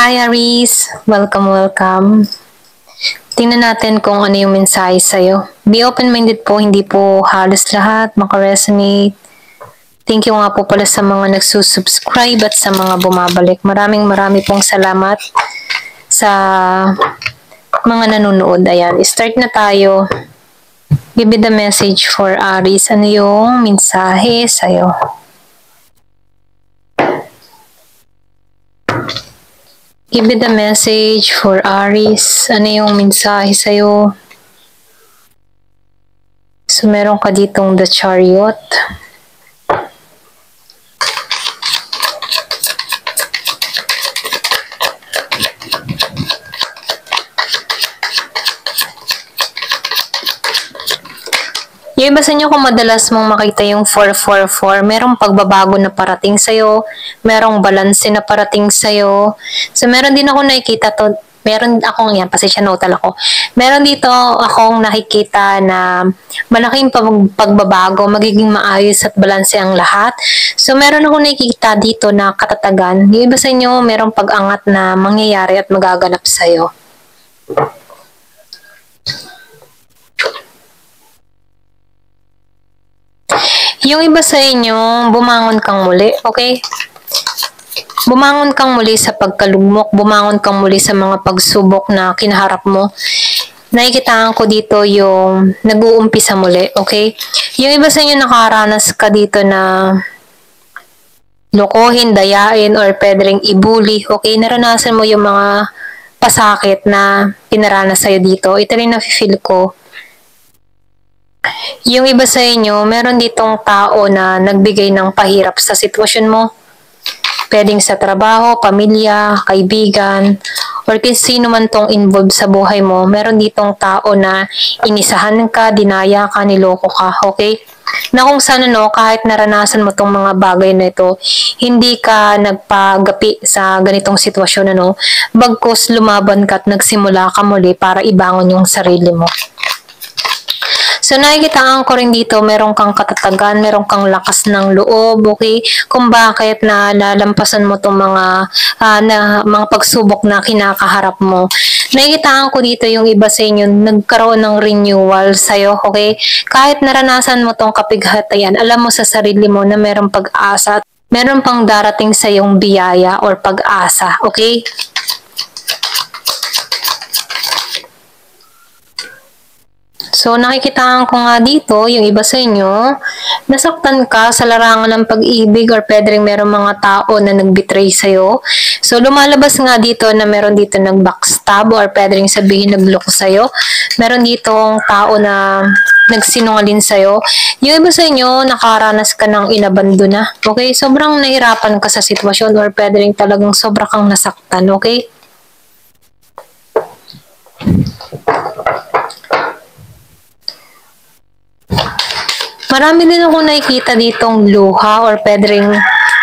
Hi Aris! Welcome, welcome. Tingnan natin kung ano yung mensahe sa'yo. Be open-minded po, hindi po halos lahat makaresonate. Thank you nga po pala sa mga nagsusubscribe at sa mga bumabalik. Maraming pong salamat sa mga nanonood. Ayan, start na tayo. Give me the message for Aris. Ano yung mensahe sa'yo? Give me the message for Aris. Ano yung mensahe sa'yo? So, meron ka ditong the Chariot. Yung iba sa inyo kung madalas mong makita yung 444, merong pagbabago na parating sa'yo, merong balanse na parating sa'yo. So, meron din ako nakikita to, meron akong, yan, pasensya notal ako. Meron dito akong nakikita na malaking pagbabago, magiging maayos at balanse ang lahat. So, meron akong nakikita dito na katatagan. Yung iba sa inyo, merong pag-angat na mangyayari at magaganap sa'yo. Yung iba sa inyo, bumangon kang muli, okay? Bumangon kang muli sa pagkalugmok, bumangon kang muli sa mga pagsubok na kinaharap mo. Nakikitaan ko dito yung nag-uumpisa muli, okay? Yung iba sa inyo nakaranas ka dito na lokohin, dayain, or pwede ring ibuli, okay? Naranasan mo yung mga pasakit na pinaranas sa'yo dito. Ito rin na-feel ko. Yung iba sa inyo, meron ditong tao na nagbigay ng pahirap sa sitwasyon mo. Pwedeng sa trabaho, pamilya, kaibigan, or kung sino man tong involved sa buhay mo, meron ditong tao na inisahan ka, dinaya ka, niloko ka, okay? Na kung saan kahit naranasan mo tong mga bagay na ito, hindi ka nagpagapi sa ganitong sitwasyon, bagkus lumaban ka at nagsimula ka muli para ibangon yung sarili mo. So, nakikitaan ko rin dito, meron kang katatagan, meron kang lakas ng loob, okay? Kung bakit na lalampasan mo itong mga pagsubok na kinakaharap mo. Nakikitaan ko dito yung iba sa inyo, nagkaroon ng renewal sa'yo, okay? Kahit naranasan mo itong kapighatian, alam mo sa sarili mo na merong pag-asa, meron pang darating sa iyong biyaya or pag-asa, okay? So, nakikitaan ko nga dito, yung iba sa inyo, nasaktan ka sa larangan ng pag-ibig or pwede rin meron mga tao na nag-betray sa'yo. So, lumalabas nga dito na meron dito nag-backstab or pwede rin sabihin nagloko sa'yo. Meron ditong tao na nagsinungaling sa'yo. Yung iba sa inyo, nakaranas ka ng inabando na. Okay? Sobrang nahirapan ka sa sitwasyon or pwede rin talagang sobra kang nasaktan. Okay? Marami din ako nakikita ditong luha or pwede rin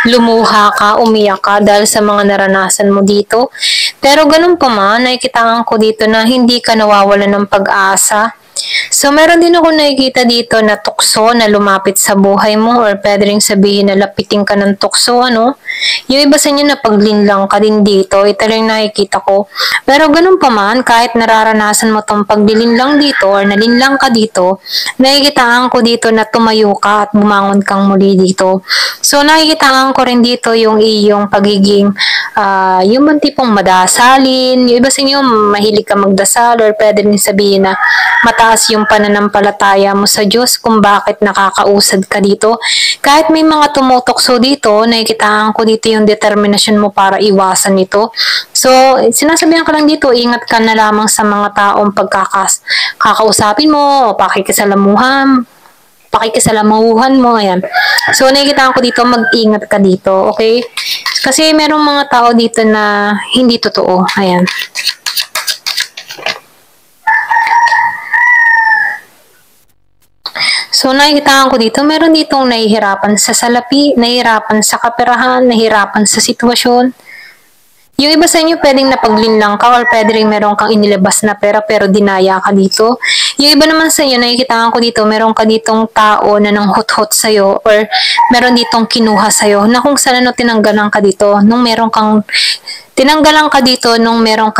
lumuha ka, umiyak ka dahil sa mga naranasan mo dito. Pero ganun pa man, nakikitaan ko dito na hindi ka nawawalan ng pag-asa. So, meron din ako nakikita dito na tukso na lumapit sa buhay mo or pwede rin sabihin na lapitin ka ng tukso, Yung iba sa inyo na paglinlang ka din dito, ito rin nakikita ko. Pero ganun pa man, kahit nararanasan mo tong paglilinlang dito or nalinlang ka dito, nakikitaan ko dito na tumayo ka at bumangon kang muli dito. So, nakikitaan ko rin dito yung iyong pagiging, yung tipong madasalin. Yung iba sa inyo, mahilig ka magdasal or pwede rin sabihin na mataas yung pananampalataya mo sa Diyos kung bakit nakakausad ka dito. Kahit may mga tumutokso dito, nakikitaan ko dito yung determinasyon mo para iwasan ito. So, sinasabihan ka lang dito, ingat ka na lamang sa mga taong kakausapin mo o pakikisalamuhan mo, ayan. So, nakikitaan ko dito, mag-ingat ka dito, okay? Kasi merong mga tao dito na hindi totoo, ayan. So, nakikitaan ko dito, meron ditong nahihirapan sa salapi, nahihirapan sa kaperahan, nahihirapan sa sitwasyon. Yung iba sa inyo pwedeng napaglinlang ka or pwede rin meron kang inilabas na pera pero dinaya ka dito. Yung iba naman sa inyo, nakikita ko dito, meron ka ditong tao na nang hot-hot sa'yo or meron ditong kinuha sa'yo na kung saan tinanggalan ka dito nung tinanggalan ka dito nung merong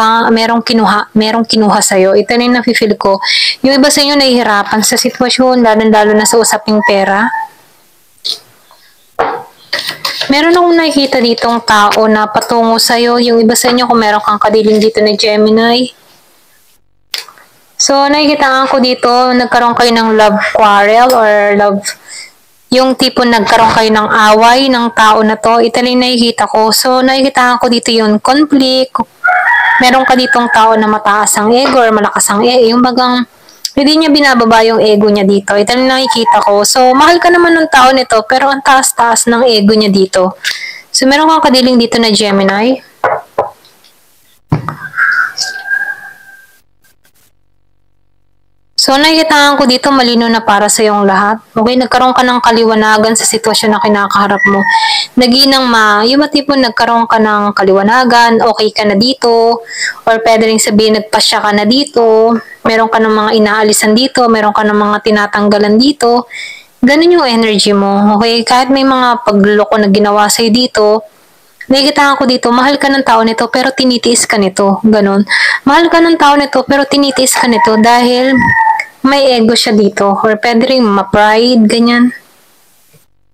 kinuha sa'yo. Ito na yung nafe-feel ko. Yung iba sa inyo nahihirapan sa sitwasyon, lalo na sa usaping pera. Meron akong nakikita ditong tao na patungo sa'yo. Yung iba sa inyo, kung meron kang kadiling dito na Gemini. So, nakikita ko dito, nagkaroon kayo ng love quarrel or yung tipo nagkaroon kayo ng away ng tao na to. Ito na yung nakikita ko. So, nakikita ko dito yung conflict. Meron ka ditong tao na mataas ang ego or malakas ang ego. Yung bagang hindi niya binababa yung ego niya dito. Ito na nakikita ko. So, mahal ka naman ng tao nito, pero ang taas-taas ng ego niya dito. So, meron kang kadiling dito na Gemini. So, nakikita ko dito malino na para sa iyong lahat. Okay, nagkaroon ka ng kaliwanagan sa sitwasyon na kinakaharap mo. Naginang yung tipo nagkaroon ka ng kaliwanagan, okay ka na dito, or pwede rin sabihin nagpasya ka na dito, meron ka ng mga inaalisan dito, meron ka ng mga tinatanggalan dito. Ganun yung energy mo. Okay, kahit may mga pagluloko na ginawa sa'yo dito, nakikita ko dito, mahal ka ng tao nito pero tinitiis ka nito. Ganun. Mahal ka ng tao nito pero tinitiis ka nito dahil may ego siya dito. Or pwede rin ma-pride, ganyan.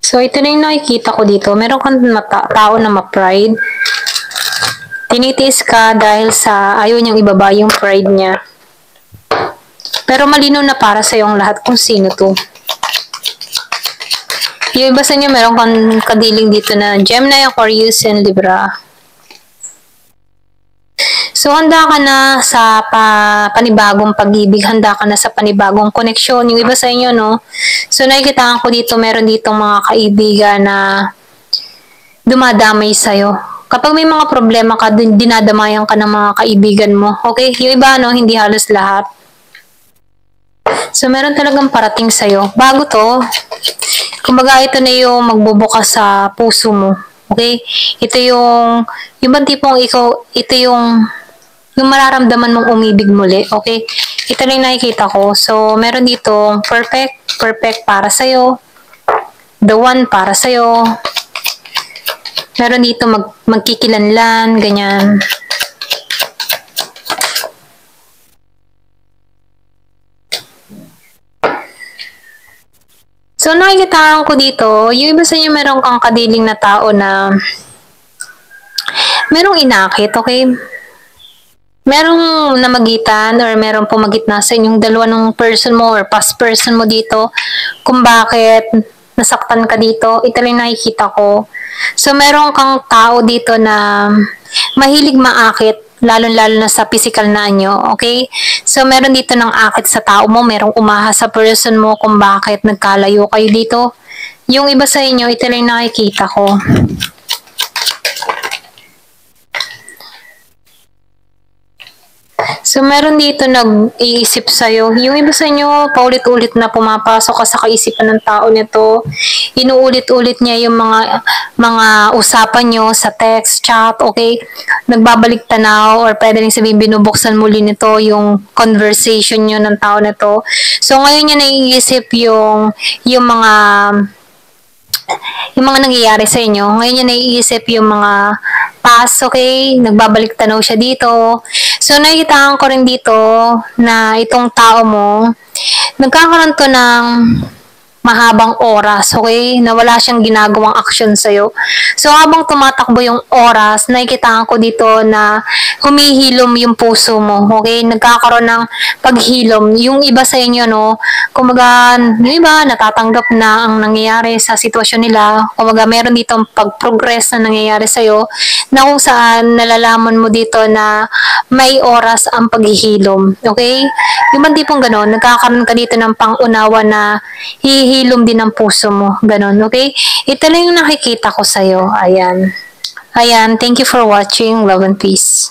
So, ito na yung nakikita ko dito. Meron kang tao na ma-pride. Tinitiis ka dahil sa ayaw niyang ibaba yung pride niya. Pero malinaw na para sa yung lahat kung sino to. Yung iba sa inyo, meron kang kadiling dito na Gemini, Aquarius, and Libra. So, handa ka na sa panibagong pag-ibig, handa ka na sa panibagong koneksyon. Yung iba sa inyo, no? So, nakikita ko dito, meron ditong mga kaibigan na dumadamay sa'yo. Kapag may mga problema ka, dinadamayan ka ng mga kaibigan mo. Okay? Yung iba, no? Hindi halos lahat. So, meron talagang parating sa'yo. Bago to, kumbaga ito na yung magbubukas sa puso mo. Okay? Ito yung tipong ito yung mararamdaman mong umibig muli. Okay? Ito na yung nakikita ko. So, meron dito perfect para sa'yo. The one para sa'yo. Meron dito magkikilanlan, ganyan. So, nakikita ko dito, yung iba sa inyo meron kang kadiling na tao na merong inakit, okay? Merong namagitan or merong pumagitna sa inyong dalawa ng person mo or past person mo dito kung bakit nasaktan ka dito. Ito lang nakikita ko. So, meron kang tao dito na mahilig maakit, lalo-lalo na sa physical na anyo, okay? So, meron dito ng akit sa tao mo, merong umahas sa person mo kung bakit nagkalayo kayo dito. Yung iba sa inyo, ito lang nakikita ko. So, meron dito nag-iisip sa'yo. Yung iba sa inyo, paulit-ulit na pumapasok ka sa kaisipan ng tao nito. Inuulit-ulit niya yung mga usapan nyo sa text, chat, okay? Nagbabalik tanaw or pwede rin sabihin binubuksan muli nito yung conversation nyo ng tao nito. So, ngayon niya naiisip yung mga nangyayari sa inyo. Ngayon niya naiisip yung mga past, okay? Nagbabalik tanaw siya dito. So, nakikita ko rin dito na itong tao mo, nagkakaroon to ng mahabang oras, okay? Na wala siyang ginagawang action sa'yo. So, habang tumatakbo yung oras, nakikita ko dito na humihilom yung puso mo, okay? Nagkakaroon ng paghilom. Yung iba sa inyo, no? Kumbaga, yung iba, natatanggap na ang nangyayari sa sitwasyon nila. Kumbaga, meron dito pag-progress na nangyayari sa'yo na kung saan nalalaman mo dito na may oras ang paghihilom, okay? Yung man tipong gano'n, nagkakaroon ka dito ng pangunawa na hihilom din ang puso mo. Ganon, okay? Ito lang yung nakikita ko sa'yo. Ayan. Ayan. Thank you for watching. Love and peace.